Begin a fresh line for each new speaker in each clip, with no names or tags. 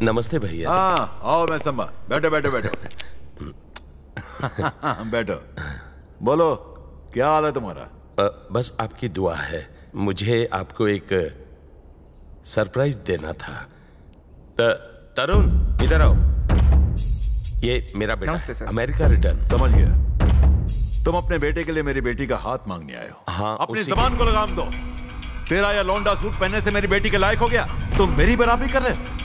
नमस्ते भैया।
हाँ आओ मैं सम्मा, बैठो बैठो बैठो। बैठो, बोलो क्या हाल है तुम्हारा?
बस आपकी दुआ है। मुझे आपको एक सरप्राइज देना था। तरुण इधर आओ। ये मेरा बेटा अमेरिका रिटर्न।
समझ गया। तुम अपने बेटे के लिए मेरी बेटी का हाथ मांगने आए हो।
हाँ,
अपनी जबान को लगाम दो। तेरा या लौंडा सूट पहनने से मेरी बेटी के लायक हो गया? तुम मेरी बराबरी कर रहे हो?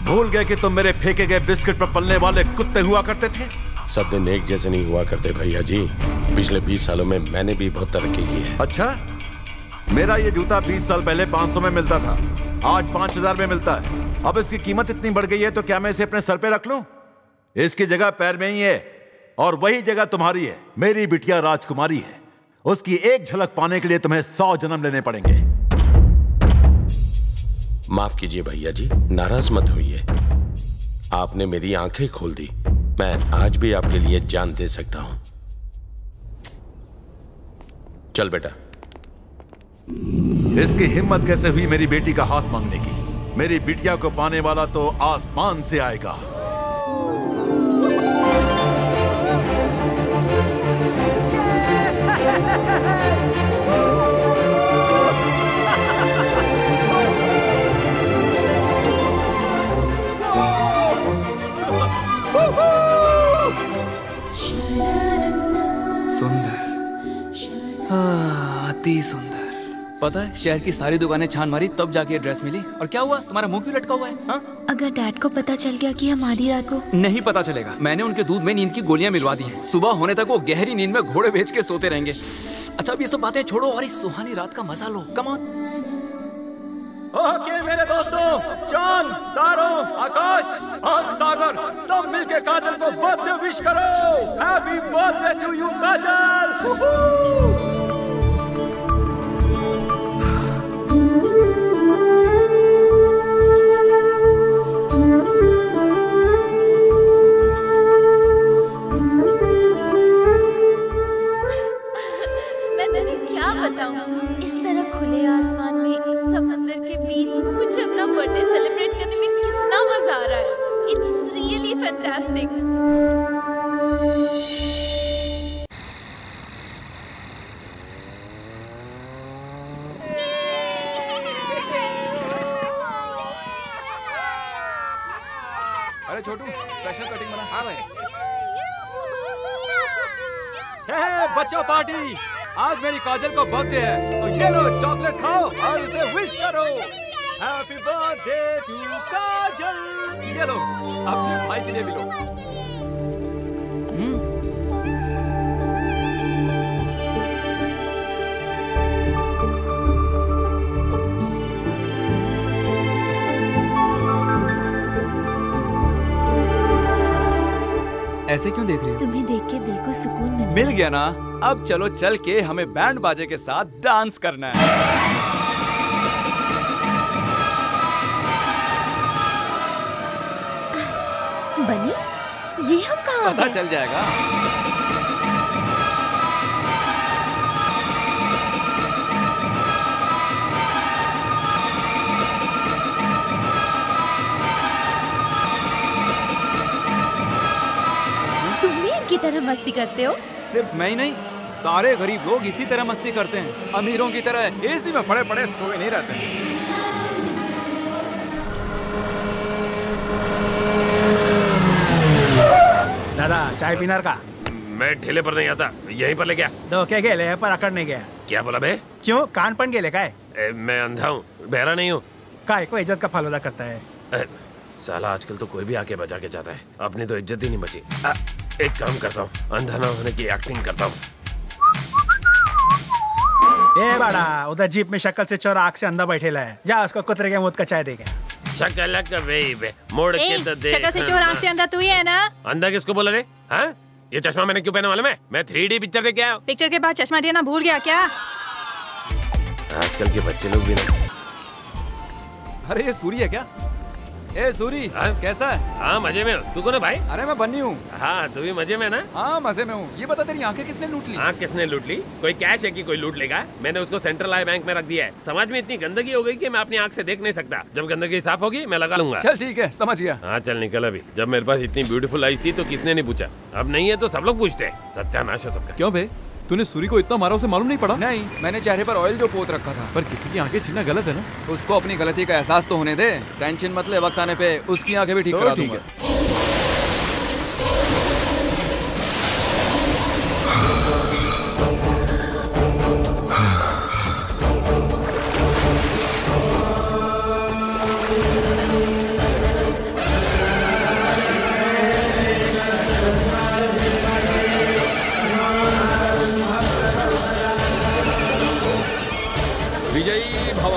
भूल गए कि तुम मेरे फेंके गए बिस्किट पर पलने वाले कुत्ते हुआ करते थे?
सब दिन एक जैसे नहीं हुआ करते भैया जी। पिछले 20 सालों में मैंने भी बहुत तरक्की की है।
अच्छा, मेरा ये जूता 20 साल पहले 500 में मिलता था, आज 5000 में मिलता है। अब इसकी कीमत इतनी बढ़ गई है तो क्या मैं इसे अपने सर पे रख लूं? इसकी जगह पैर में ही है और वही जगह तुम्हारी है। मेरी बिटिया राजकुमारी है, उसकी एक झलक पाने के लिए तुम्हें 100 जन्म लेने पड़ेंगे।
माफ कीजिए भैया जी, नाराज मत होइए। आपने मेरी आंखें खोल दी। मैं आज भी आपके लिए जान दे सकता हूं। चल बेटा।
इसकी हिम्मत कैसे हुई मेरी बेटी का हाथ मांगने की? मेरी बिटिया को पाने वाला तो आसमान से आएगा।
अति सुंदर। पता है शहर की सारी दुकानें छान मारी तब जाके ड्रेस मिली। और क्या हुआ, तुम्हारा मुंह क्यों लटका हुआ है? हा?
अगर डैड को पता चल गया कि हम आधी रात को।
नहीं पता चलेगा। मैंने उनके दूध में नींद की गोलियां मिलवा दी हैं। सुबह होने तक वो गहरी नींद में घोड़े बेच के सोते रहेंगे। अच्छा अब ये सब बातें छोड़ो और इस सुहानी रात का मजा लो। Come on. ओके मेरे दोस्तों, चांद, तारों, आकाश और सागर सब मिलके काजल को बर्थडे विश करो। हैप्पी बर्थडे टू यू काजल।
इस तरह खुले आसमान में समंदर के बीच मुझे अपना बर्थडे सेलिब्रेट करने में कितना मजा आ रहा है। It's really fantastic.
अरे छोटू, स्पेशल कटिंग बना। हाँ भाई। बच्चों पार्टी, आज मेरी काजल को बर्थडे है तो ये लो चॉकलेट खाओ और उसे विश करो। हैप्पी बर्थडे टू काजल। ये लो अपने भाई के लिए भी लो। ऐसे क्यों देख रही हो?
तुम्हें देख के दिल को सुकून
मिल गया ना। अब चलो चल के हमें बैंड बाजे के साथ डांस करना है।
बनी, ये हम कहाँ
पता चल जाएगा।
की तरह मस्ती करते हो?
सिर्फ मैं ही नहीं, सारे गरीब लोग इसी तरह मस्ती करते हैं। अमीरों की तरह एसी में पड़े पड़े सोए नहीं रहते।
दादा चाय पीनर का?
मैं ठेले पर नहीं आता, यहीं पर ले गया।
दो क्या गेले पर अकड़ नहीं गया?
क्या बोला बे?
क्यों कान पन गेले का है?
मैं अंधा हूँ, बहरा नहीं हूँ।
काय को इज्जत का फालूदा करता है?
साला आजकल तो कोई भी आके बजा के जाता है, अपनी तो इज्जत ही नहीं बची। एक काम करता हूँ, अंधा ना होने की एक्टिंग करता हूँ।
ए बड़ा, उधर जीप में शक्ल से चोर आँख से अंधा बैठेला है। जा उसको कुतरे के मुँह का चाय दे गया।
शक्ल बे मोड़ के तो दे।
शक्ल से चोर आँख से अंधा तू ही है ना?
अंधा किसको बोला रे? हाँ? ये चश्मा मैंने क्यों पहना मालूम है? मैं 3D पिक्चर देख के आया हूँ।
पिक्चर के बाद चश्मा देना भूल गया क्या?
आजकल के बच्चे लोग भी नहीं।
अरे ये सूर्य है क्या? ए सूरी, कैसा है?
हाँ मजे में हूँ। तू कौन है भाई?
अरे मैं बन्नी हूँ।
हाँ तू भी मजे में ना?
हाँ मजे में हूँ। ये बता तेरी आंखें किसने लूट ली?
आँख किसने लूट ली? कोई कैश है कि कोई लूट लेगा? मैंने उसको सेंट्रल आई बैंक में रख दिया है। समाज में इतनी गंदगी हो गई कि मैं अपनी आँख से देख नहीं सकता। जब गंदगी साफ होगी मैं लगा लूंगा।
चल ठीक है, समझ गया।
हाँ चल निकल अभी। जब मेरे पास इतनी ब्यूटीफुल आईज थी तो किसने नहीं पूछा, अब नहीं है तो सब लोग पूछते हैं। सत्यानाश हो सबका।
क्यों बे, तूने सूरी को इतना मारा उसे मालूम नहीं पड़ा? नहीं, मैंने चेहरे पर ऑयल जो पोत रखा था। पर किसी की आंखें छीनना गलत है ना? उसको अपनी गलती का एहसास तो होने दे। टेंशन मत ले, वक्त आने पे उसकी आंखें भी ठीक करा दूंगा।
विजयी भव।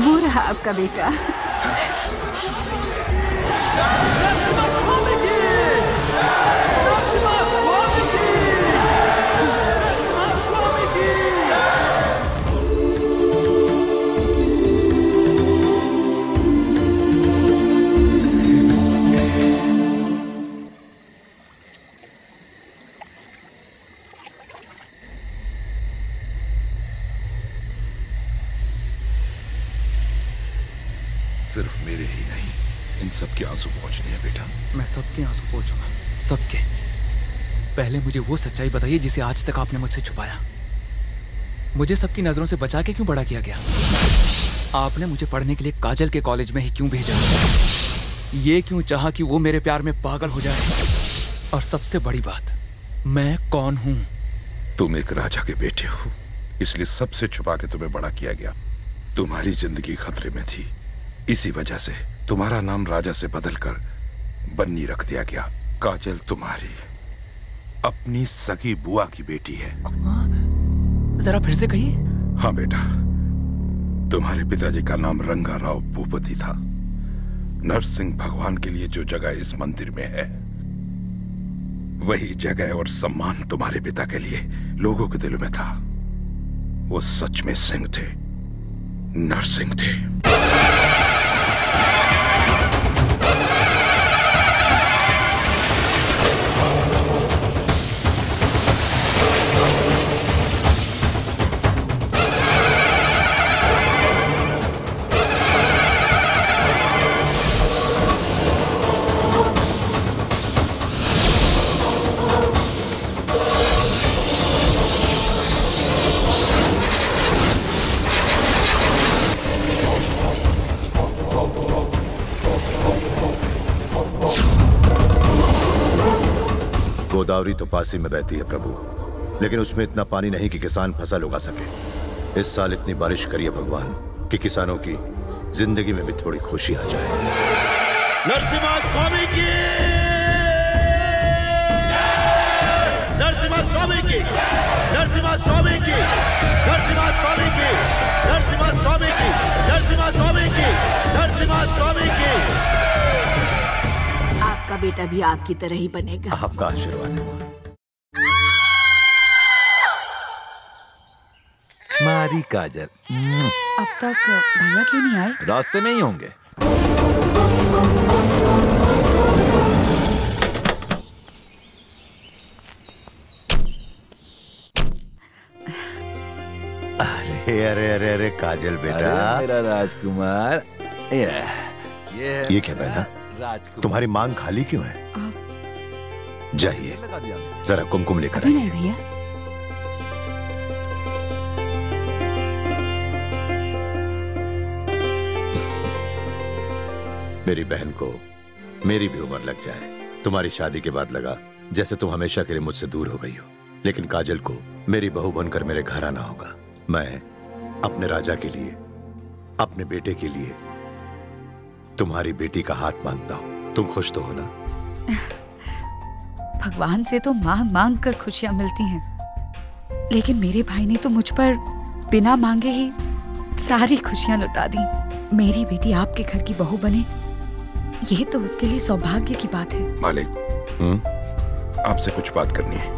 वो रहा आपका बेटा।
सिर्फ मेरे ही नहीं, इन सबके आंसू पहुंचने हैं बेटा।
मैं सबके आंसू पहुंचूंगा, सबके। पहले मुझे वो सच्चाई बताइए जिसे आज तक आपने मुझसे छुपाया। मुझे सबकी नजरों से बचा के क्यों बड़ा किया गया? आपने मुझे पढ़ने के लिए काजल के कॉलेज में ही क्यों भेजा? ये क्यों चाहा कि वो मेरे प्यार में पागल हो जाए? और सबसे बड़ी बात, मैं कौन हूं?
तुम एक राजा के बेटे हो, इसलिए सबसे छुपा के तुम्हें बड़ा किया गया। तुम्हारी जिंदगी खतरे में थी, इसी वजह से तुम्हारा नाम राजा से बदलकर बन्नी रख दिया गया। काजल तुम्हारी अपनी सगी बुआ की बेटी है।
जरा फिर से कहिए।
हाँ बेटा, तुम्हारे पिताजी का नाम रंगाराव भूपति था। नरसिंह भगवान के लिए जो जगह इस मंदिर में है, वही जगह और सम्मान तुम्हारे पिता के लिए लोगों के दिलों में था। वो सच में सिंह थे, नरसिंह थे।
गोदावरी तो पास ही में बहती है प्रभु, लेकिन उसमें इतना पानी नहीं कि किसान फसल उगा सके। इस साल इतनी बारिश करिए भगवान कि किसानों की जिंदगी में भी थोड़ी खुशी आ जाए।
नरसिम्हा स्वामी की, नरसिम्हा स्वामी की, नरसिम्हा स्वामी की, नरसिम्हा स्वामी की, नरसिम्हा स्वामी की, नरसिम्हा स्वामी की, नरसिम्हा स्वामी की।
आपका बेटा भी आपकी तरह ही बनेगा।
आपका आशीर्वाद है।
मारी काजल।
अब तक भैया क्यों नहीं आए?
रास्ते में ही होंगे।
अरे अरे अरे अरे काजल बेटा,
मेरा राजकुमार।
ये क्या बहना, तुम्हारी मांग खाली क्यों है? जाइए जरा कुमकुम लेकर आइए।
नहीं भैया।
मेरी बहन को मेरी भी उम्र लग जाए। तुम्हारी शादी के बाद लगा जैसे तुम हमेशा के लिए मुझसे दूर हो गई हो, लेकिन काजल को मेरी बहू बनकर मेरे घर आना होगा। मैं अपने राजा के लिए, अपने बेटे के लिए तुम्हारी बेटी का हाथ मांगता हूं। तुम खुश तो हो ना?
भगवान से तो मांग मांग कर खुशियां मिलती हैं, लेकिन मेरे भाई ने तो मुझ पर बिना मांगे ही सारी खुशियां लुटा दी। मेरी बेटी आपके घर की बहू बने, ये तो उसके लिए सौभाग्य की बात है।
मालिक, आपसे कुछ बात करनी है।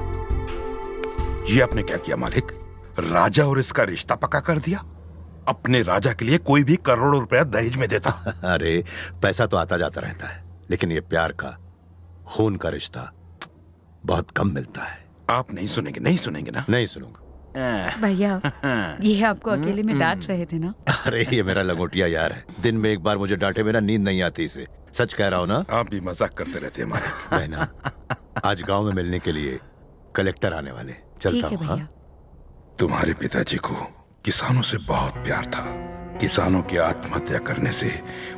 ये आपने क्या किया मालिक? राजा और इसका रिश्ता पक्का कर दिया। अपने राजा के लिए कोई भी करोड़ों रुपया दहेज में देता।
अरे पैसा तो आता जाता रहता है, लेकिन ये प्यार का, खून का रिश्ता बहुत कम मिलता है।
आप नहीं सुनेंगे? नहीं सुनेंगे ना?
नहीं सुनूंगा।
भैया, ये आपको अकेले में डांट रहे थे ना?
अरे ये मेरा लंगोटिया यार है, दिन में एक बार मुझे डांटे बिना नींद नहीं आती इसे। सच कह रहा हूँ ना?
आप भी मजाक करते रहते हैं मालिक।
बहना, आज गांव में मिलने के लिए कलेक्टर आने वाले, चलता हूँ। हाँ?
तुम्हारे पिताजी को किसानों से बहुत प्यार था। किसानों की आत्महत्या करने से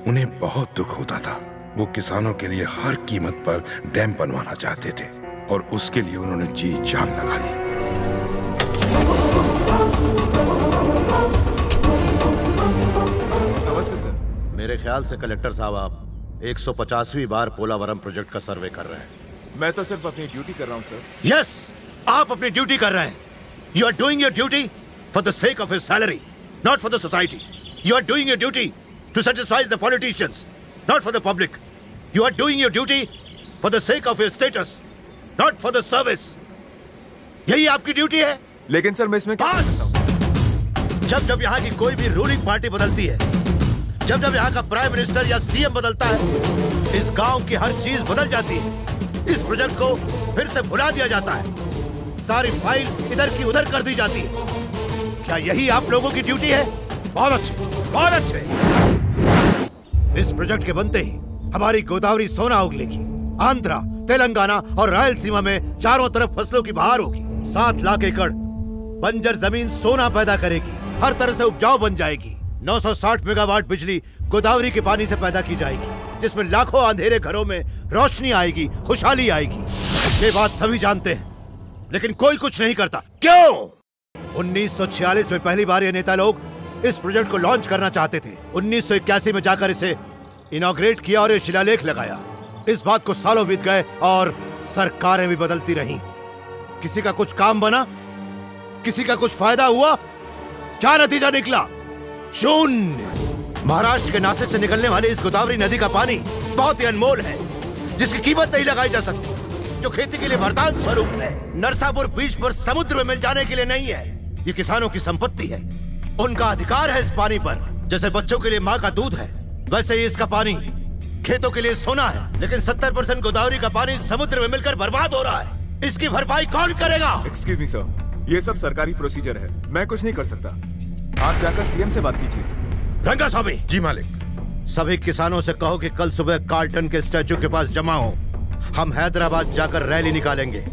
उन्हें बहुत दुख होता था। वो किसानों के लिए हर कीमत पर डैम बनवाना चाहते थे और उसके लिए उन्होंने जी जान लगा दी।
नमस्ते सर।
मेरे ख्याल से कलेक्टर साहब आप 150वीं बार पोलावरम प्रोजेक्ट का सर्वे कर रहे हैं।
मैं तो सिर्फ अपनी ड्यूटी कर रहा हूँ सर।
यस, आप अपनी ड्यूटी कर रहे हैं। You are doing your duty for the sake of his salary, not for the society. You are doing your duty to satisfy the politicians, not for the public. You are doing your duty for the sake of your status, not for the service. यही आपकी duty है।
लेकिन sir मैं इसमें क्या कर सकता हूं?
जब जब यहाँ की कोई भी रूलिंग पार्टी बदलती है, जब जब यहाँ का प्राइम मिनिस्टर या सीएम बदलता है, इस गांव की हर चीज बदल जाती है। इस प्रोजेक्ट को फिर से भुला दिया जाता है, सारी फाइल इधर की उधर कर दी जाती है। क्या यही आप लोगों की ड्यूटी है? बहुत अच्छे, बहुत अच्छे। इस प्रोजेक्ट के बनते ही हमारी गोदावरी सोना उगलेगी। आंध्रा, तेलंगाना और रायलसीमा में चारों तरफ फसलों की बहार होगी। 7 लाख एकड़ बंजर जमीन सोना पैदा करेगी, हर तरह से उपजाऊ बन जाएगी। 960 मेगावाट बिजली गोदावरी के पानी से पैदा की जाएगी, जिसमें लाखों अंधेरे घरों में रोशनी आएगी, खुशहाली आएगी। ये बात सभी जानते हैं, लेकिन कोई कुछ नहीं करता। क्यों? 1946 में पहली बार ये नेता लोग इस प्रोजेक्ट को लॉन्च करना चाहते थे। 1981 में जाकर इसे इनॉग्रेट किया और ये शिलालेख लगाया। इस बात को सालों बीत गए और सरकारें भी बदलती रहीं। किसी का कुछ काम बना, किसी का कुछ फायदा हुआ? क्या नतीजा निकला? शून्य। महाराष्ट्र के नासिक से निकलने वाली इस गोदावरी नदी का पानी बहुत ही अनमोल है, जिसकी कीमत नहीं लगाई जा सकती, जो खेती के लिए वरदान स्वरूप है। नरसापुर बीच पर समुद्र में मिल जाने के लिए नहीं है, ये किसानों की संपत्ति है। उनका अधिकार है इस पानी पर। जैसे बच्चों के लिए माँ का दूध है, वैसे ही इसका पानी खेतों के लिए सोना है। लेकिन 70% गोदावरी का पानी समुद्र में मिलकर बर्बाद हो रहा है। इसकी भरपाई कौन करेगा?
एक्सक्यूज मी सर, ये सब सरकारी प्रोसीजर है, मैं कुछ नहीं कर सकता। आप जाकर सीएम से बात कीजिए।
रंगास्वामी।
जी मालिक।
सभी किसानों से कहो कि कल सुबह कार्लटन के स्टैचू के पास जमा हो। हम हैदराबाद जाकर रैली निकालेंगे।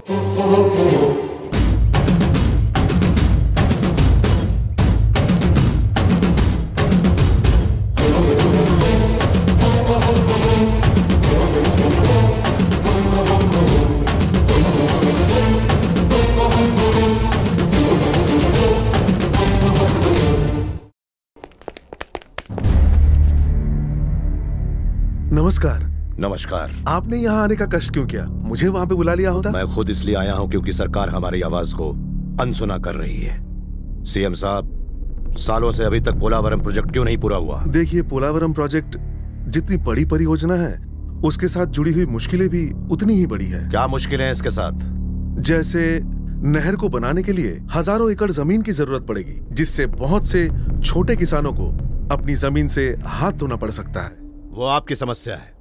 नमस्कार।
नमस्कार।
आपने यहाँ आने का कष्ट क्यों किया? मुझे वहाँ पे बुला लिया होता।
मैं खुद इसलिए आया हूँ क्योंकि सरकार हमारी आवाज को अनसुना कर रही है। सीएम साहब, सालों से अभी तक पोलावरम प्रोजेक्ट क्यों नहीं पूरा हुआ?
देखिए, पोलावरम प्रोजेक्ट जितनी बड़ी परियोजना है, उसके साथ जुड़ी हुई मुश्किलें भी उतनी ही बड़ी है।
क्या मुश्किलें हैं इसके साथ?
जैसे नहर को बनाने के लिए हजारों एकड़ जमीन की जरूरत पड़ेगी, जिससे बहुत से छोटे किसानों को अपनी जमीन से हाथ धोना पड़ सकता है।
वो आपकी समस्या है।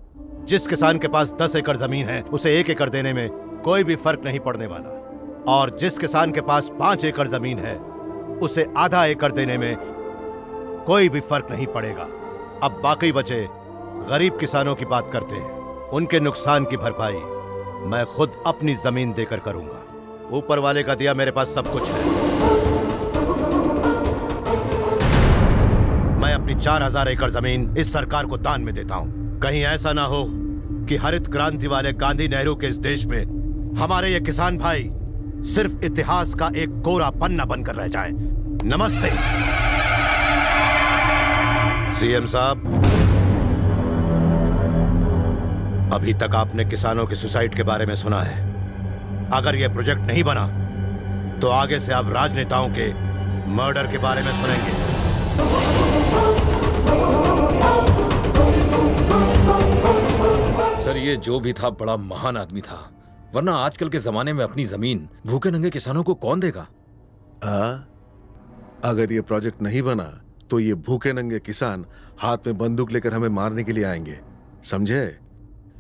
जिस किसान के पास 10 एकड़ जमीन है, उसे 1 एकड़ देने में कोई भी फर्क नहीं पड़ने वाला, और जिस किसान के पास 5 एकड़ जमीन है, उसे आधा एकड़ देने में कोई भी फर्क नहीं पड़ेगा। अब बाकी बचे गरीब किसानों की बात करते हैं। उनके नुकसान की भरपाई मैं खुद अपनी जमीन देकर करूंगा। ऊपर वाले का दिया मेरे पास सब कुछ है। मैं अपनी 4000 एकड़ जमीन इस सरकार को दान में देता हूं। कहीं ऐसा ना हो कि हरित क्रांति वाले गांधी नेहरू के इस देश में हमारे ये किसान भाई सिर्फ इतिहास का एक कोरा पन्ना बनकर रह जाएं। नमस्ते।
सीएम साहब, अभी तक आपने किसानों के सुसाइड के बारे में सुना है। अगर यह प्रोजेक्ट नहीं बना तो आगे से आप राजनेताओं के मर्डर के बारे में सुनेंगे।
सर, ये जो भी था बड़ा महान आदमी था, वरना आजकल के जमाने में अपनी जमीन भूखे नंगे किसानों को कौन देगा?
अगर ये प्रोजेक्ट नहीं बना तो ये भूखे नंगे किसान हाथ में बंदूक लेकर हमें मारने के लिए आएंगे, समझे?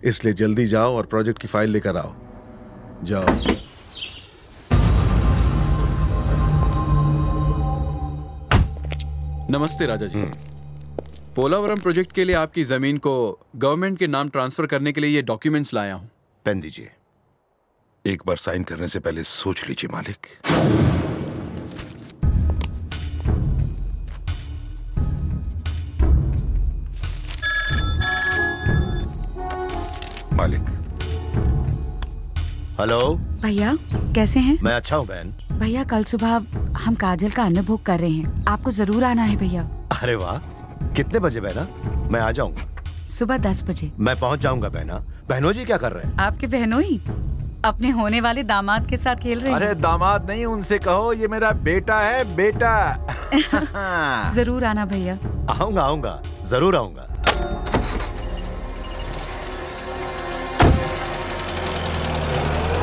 इसलिए जल्दी जाओ और प्रोजेक्ट की फाइल लेकर आओ। जाओ।
नमस्ते राजा जी। पोलावरम प्रोजेक्ट के लिए आपकी जमीन को गवर्नमेंट के नाम ट्रांसफर करने के लिए ये डॉक्यूमेंट्स लाया हूं।
पेन दीजिए। एक बार साइन करने से पहले सोच लीजिए मालिक। मालिक।
हेलो
भैया, कैसे हैं?
मैं अच्छा हूँ बहन।
भैया, कल सुबह हम काजल का अन्नभोग कर रहे हैं, आपको जरूर आना है भैया।
अरे वाह, कितने बजे बहना? मैं आ जाऊंगा।
सुबह 10 बजे।
मैं पहुंच जाऊंगा बहना। बहनों जी क्या कर रहे हैं?
आपके बहनोई अपने होने वाले दामाद के साथ खेल रहे हैं।
अरे दामाद नहीं, उनसे कहो ये मेरा बेटा है, बेटा।
जरूर आना भैया।
आऊंगा, जरूर आऊंगा।